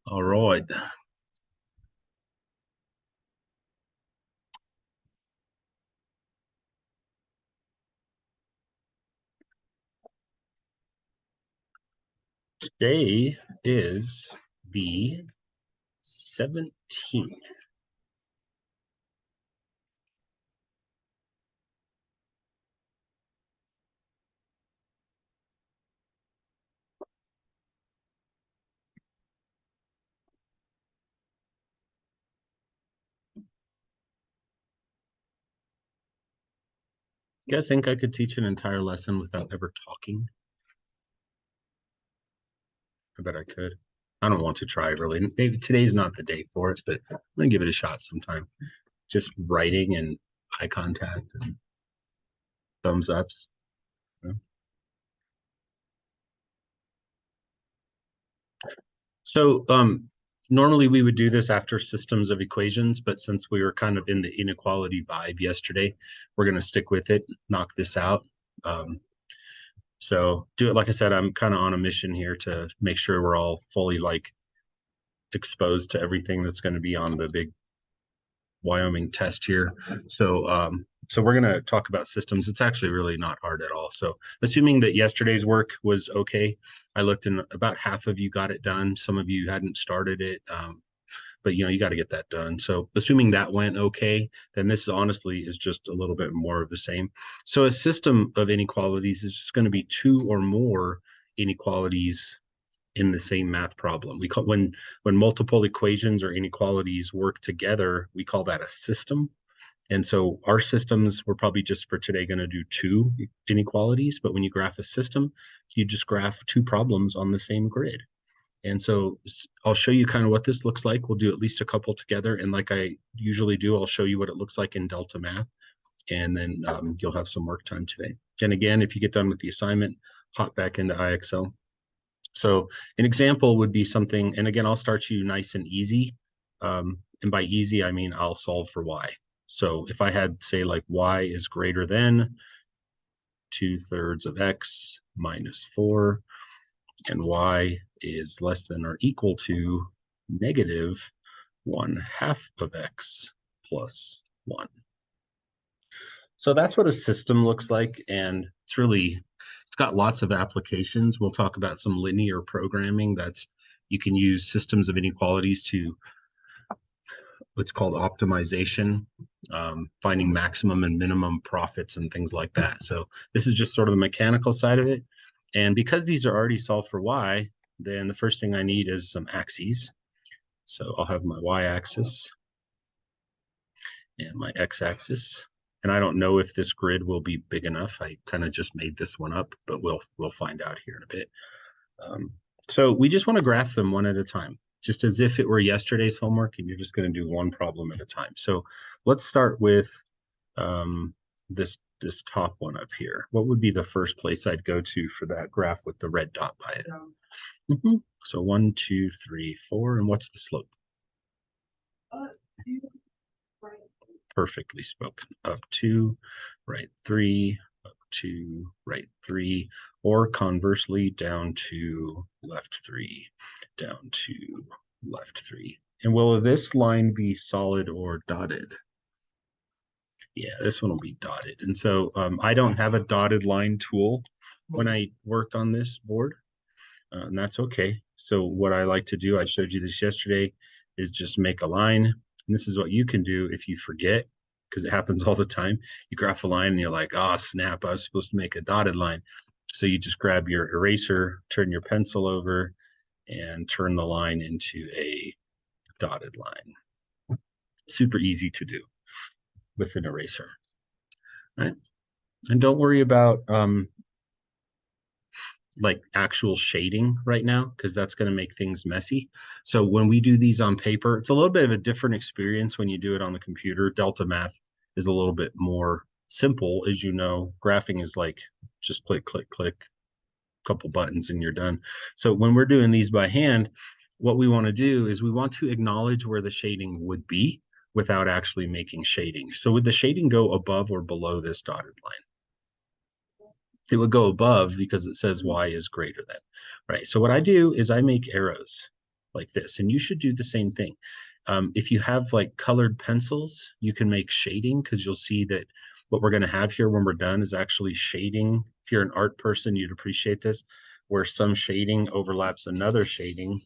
All right. Today is the 17th. You guys think I could teach an entire lesson without ever talking? I bet I could. I don't want to try really. Maybe today's not the day for it, but I'm gonna give it a shot sometime. Just writing and eye contact and thumbs ups. So normally we would do this after systems of equations, but since we were kind of in the inequality vibe yesterday, we're going to stick with it, knock this out. Um, so do it. Like I said, I'm kind of on a mission here to make sure we're all fully like exposed to everything that's going to be on the big Wyoming test here. So we're going to talk about systems. It's actually really not hard at all. So assuming that yesterday's work was okay, I looked and about half of you got it done. Some of you hadn't started it. But you got to get that done. So assuming that went okay, then this honestly is just a little bit more of the same. So a system of inequalities is just going to be two or more inequalities in the same math problem. We call when multiple equations or inequalities work together, we call that a system. And so our systems, we're probably just for today going to do two inequalities, but when you graph a system, you just graph two problems on the same grid. And so I'll show you kind of what this looks like. We'll do at least a couple together. And like I usually do, I'll show you what it looks like in Delta Math. And then you'll have some work time today. And again, if you get done with the assignment, hop back into IXL. So an example would be something, and again, I'll start you nice and easy. And by easy, I mean I'll solve for y. So if I had, say, like y is greater than 2/3 of x minus 4, and y is less than or equal to negative 1/2 of x plus 1. So that's what a system looks like, and it's got lots of applications. We'll talk about some linear programming. That's you can use systems of inequalities to what's called optimization, finding maximum and minimum profits and things like that. So this is just sort of the mechanical side of it. And because these are already solved for y, then the first thing I need is some axes. So I'll have my y-axis and my x-axis. And I don't know if this grid will be big enough. I kind of just made this one up, but we'll find out here in a bit. So we just want to graph them one at a time, just as if it were yesterday's homework, and you're just going to do one problem at a time. So let's start with this top one up here. What would be the first place I'd go to for that graph with the red dot by it? So 1, 2, 3, 4, and what's the slope? Perfectly spoken. Up 2, right 3, up 2, right 3, or conversely down 2, left 3, down 2, left 3. And will this line be solid or dotted? Yeah, this one will be dotted. And so I don't have a dotted line tool when I work on this board, and that's okay. So what I like to do, I showed you this yesterday, is just make a line. And this is what you can do if you forget, because it happens all the time. You graph a line and you're like, oh, snap, I was supposed to make a dotted line. So you just grab your eraser, turn your pencil over, and turn the line into a dotted line. Super easy to do with an eraser. Right? And don't worry about like actual shading right now, because that's going to make things messy. So when we do these on paper, it's a little bit of a different experience when you do it on the computer. Delta Math is a little bit more simple, as you know. Graphing is like just click, click, click, couple buttons and you're done. So when we're doing these by hand, what we want to do is we want to acknowledge where the shading would be without actually making shading. So would the shading go above or below this dotted line? It would go above because it says y is greater than, right? So what I do is I make arrows like this. And you should do the same thing. If you have like colored pencils, you can make shading, because you'll see that what we're going to have here when we're done is actually shading. If you're an art person, you'd appreciate this, where some shading overlaps another shading.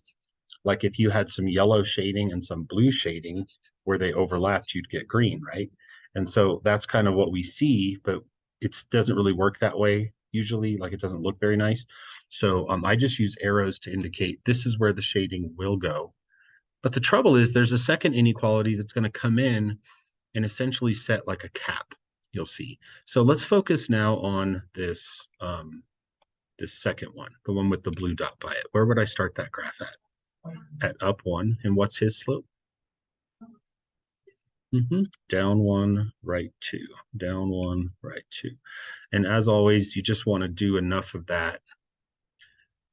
Like if you had some yellow shading and some blue shading where they overlapped, you'd get green, right? And so that's kind of what we see, but it doesn't really work that way usually. Like it doesn't look very nice. So I just use arrows to indicate this is where the shading will go. But the trouble is there's a second inequality that's going to come in and essentially set like a cap, you'll see. So let's focus now on this second one, the one with the blue dot by it. Where would I start that graph at? At up 1. And what's his slope? Down 1, right 2. Down 1, right 2. And as always, you just want to do enough of that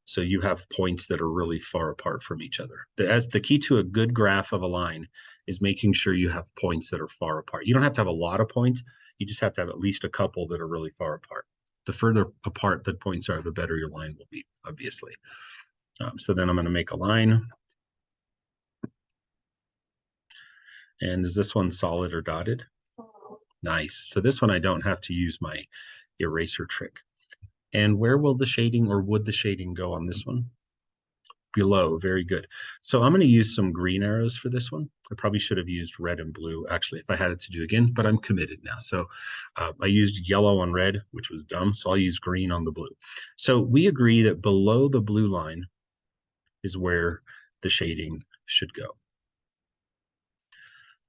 so you have points that are really far apart from each other. The key to a good graph of a line is making sure you have points that are far apart. You don't have to have a lot of points. You just have to have at least a couple that are really far apart. The further apart the points are, the better your line will be, obviously. So then I'm going to make a line. And is this one solid or dotted? Nice. So this one I don't have to use my eraser trick. And where will the shading, or would the shading, go on this one? Below. Very good. So I'm going to use some green arrows for this one. I probably should have used red and blue, actually, if I had it to do again, but I'm committed now. So I used yellow on red, which was dumb, so I'll use green on the blue. So we agree that below the blue line is where the shading should go.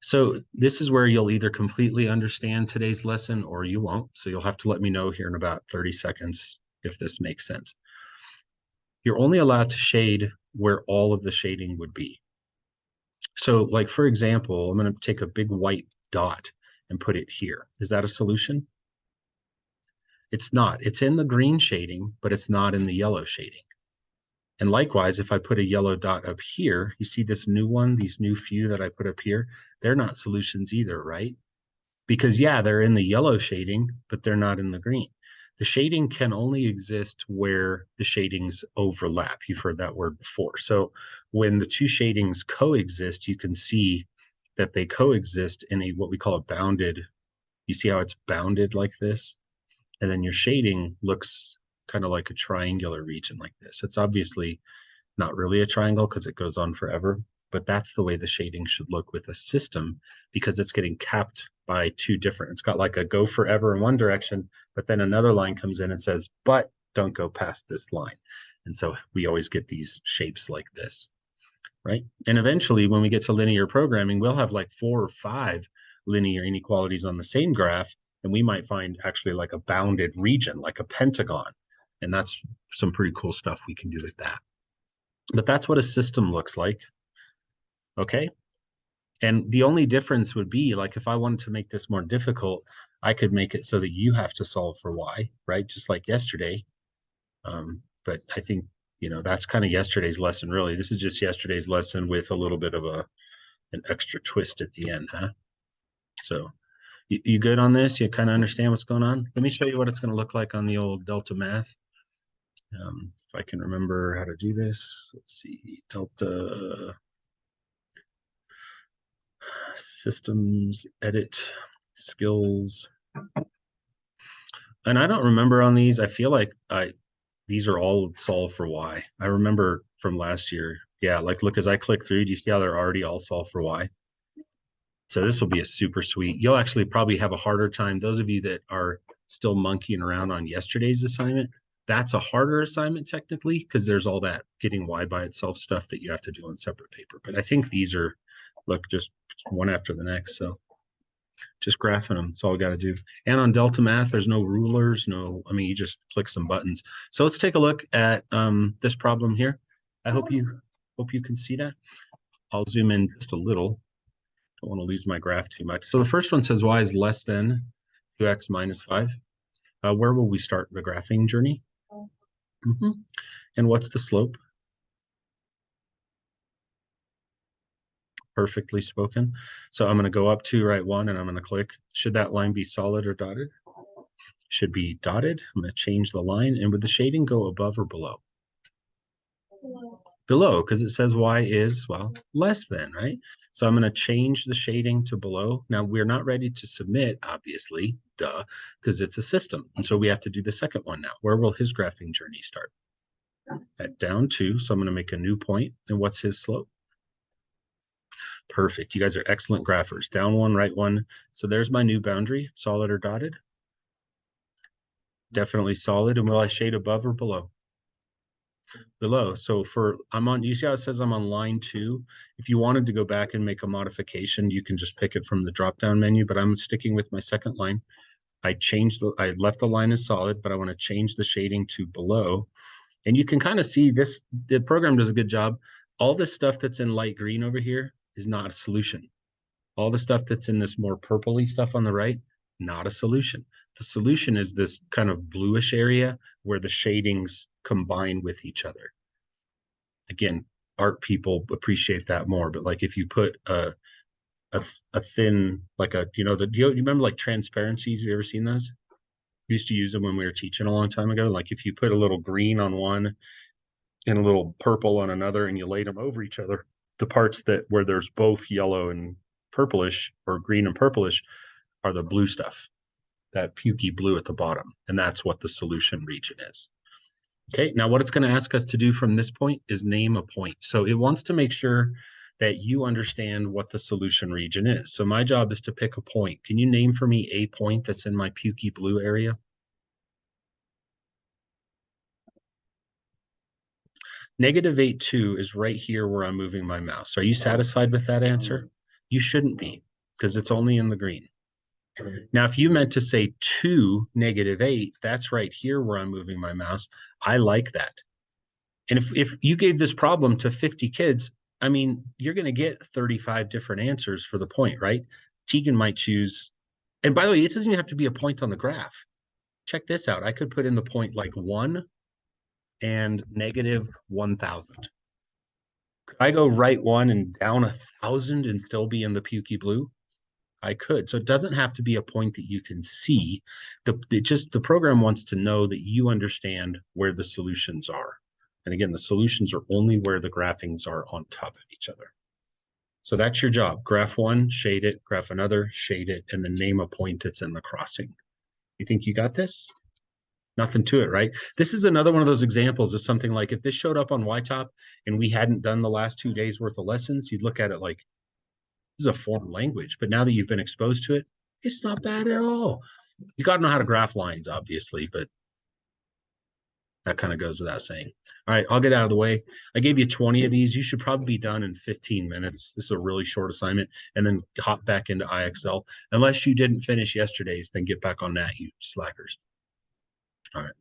So this is where you'll either completely understand today's lesson or you won't. So you'll have to let me know here in about 30 seconds if this makes sense. You're only allowed to shade where all of the shading would be. So like, for example, I'm going to take a big white dot and put it here. Is that a solution? It's not. It's in the green shading, but it's not in the yellow shading. And likewise, if I put a yellow dot up here, you see this new one, these new few that I put up here, they're not solutions either, right? Because yeah, they're in the yellow shading, but they're not in the green. The shading can only exist where the shadings overlap. You've heard that word before. So when the two shadings coexist, you can see that they coexist in a what we call a bounded. You see how it's bounded like this? And then your shading looks kind of like a triangular region like this. It's obviously not really a triangle because it goes on forever, but that's the way the shading should look with a system, because it's getting capped by two different. It's got like a go forever in one direction, but then another line comes in and says, but don't go past this line. And so we always get these shapes like this, right? And eventually when we get to linear programming, we'll have like 4 or 5 linear inequalities on the same graph, and we might find actually like a bounded region, like a pentagon. And that's some pretty cool stuff we can do with that. But that's what a system looks like. Okay. And the only difference would be, like, if I wanted to make this more difficult, I could make it so that you have to solve for y, right? Just like yesterday. But I think, that's kind of yesterday's lesson, really. This is just yesterday's lesson with a little bit of an extra twist at the end, huh? So you good on this? You kind of understand what's going on? Let me show you what it's going to look like on the old Delta Math. If I can remember how to do this, let's see, Delta systems, edit, skills. And I don't remember on these. I feel like these are all solved for y. I remember from last year. Yeah, like look, as I click through, do you see how they're already all solved for y? So this will be a super sweet. You'll actually probably have a harder time. Those of you that are still monkeying around on yesterday's assignment, that's a harder assignment technically, because there's all that getting y by itself stuff that you have to do on separate paper. But I think these are, look, just one after the next. So just graphing them. That's all we got to do. And on Delta Math, there's no rulers, you just click some buttons. So let's take a look at this problem here. I hope you can see that. I'll zoom in just a little. Don't want to lose my graph too much. So the first one says y is less than 2x minus 5. Where will we start the graphing journey? And what's the slope? Perfectly spoken. So I'm going to go up to right 1 and I'm going to click. Should that line be solid or dotted? Should be dotted. I'm going to change the line. And would the shading go above or below? below, because it says y is, well, less than, right? So I'm going to change the shading to below. Now we're not ready to submit, obviously, duh, because it's a system. And so we have to do the second one now. Where will his graphing journey start? At down 2. So I'm going to make a new point. And what's his slope? Perfect. You guys are excellent graphers. Down 1, right 1. So there's my new boundary, solid or dotted. Definitely solid. And will I shade above or below? Below. So you see how it says I'm on line 2? If you wanted to go back and make a modification, you can just pick it from the drop-down menu, but I'm sticking with my second line. I left the line as solid, but I want to change the shading to below. And you can kind of see this, the program does a good job. All this stuff that's in light green over here is not a solution. All the stuff that's in this more purpley stuff on the right, not a solution. The solution is this kind of bluish area where the shadings combine with each other. Again, art people appreciate that more, but like if you put a thin, like you remember like transparencies? Have you ever seen those? We used to use them when we were teaching a long time ago. Like if you put a little green on one and a little purple on another and you laid them over each other, the parts where there's both yellow and purplish or green and purplish are the blue stuff, that pukey blue at the bottom. And that's what the solution region is. Okay, now what it's going to ask us to do from this point is name a point. So it wants to make sure that you understand what the solution region is. So my job is to pick a point. Can you name for me a point that's in my pukey blue area? -8.2 is right here where I'm moving my mouse. Are you satisfied with that answer? You shouldn't be, because it's only in the green. Now, if you meant to say 2, -8, that's right here where I'm moving my mouse. I like that. And if you gave this problem to 50 kids, I mean, you're going to get 35 different answers for the point, right? Tegan might choose, and by the way, it doesn't even have to be a point on the graph. Check this out. I could put in the point like 1 and -1,000. I go right 1 and down 1,000 and still be in the pukey blue? I could. So it doesn't have to be a point that you can see. The program wants to know that you understand where the solutions are. And again, the solutions are only where the graphings are on top of each other. So that's your job. Graph 1, shade it, graph another, shade it, and then name a point that's in the crossing. You think you got this? Nothing to it, right? This is another one of those examples of something like if this showed up on YTOP and we hadn't done the last 2 days worth of lessons, you'd look at it like, this is a foreign language. But now that you've been exposed to it, it's not bad at all. You got to know how to graph lines, obviously, but that kind of goes without saying. All right, I'll get out of the way. I gave you 20 of these. You should probably be done in 15 minutes. This is a really short assignment, and then hop back into IXL. Unless you didn't finish yesterday's, then get back on that, you slackers. All right.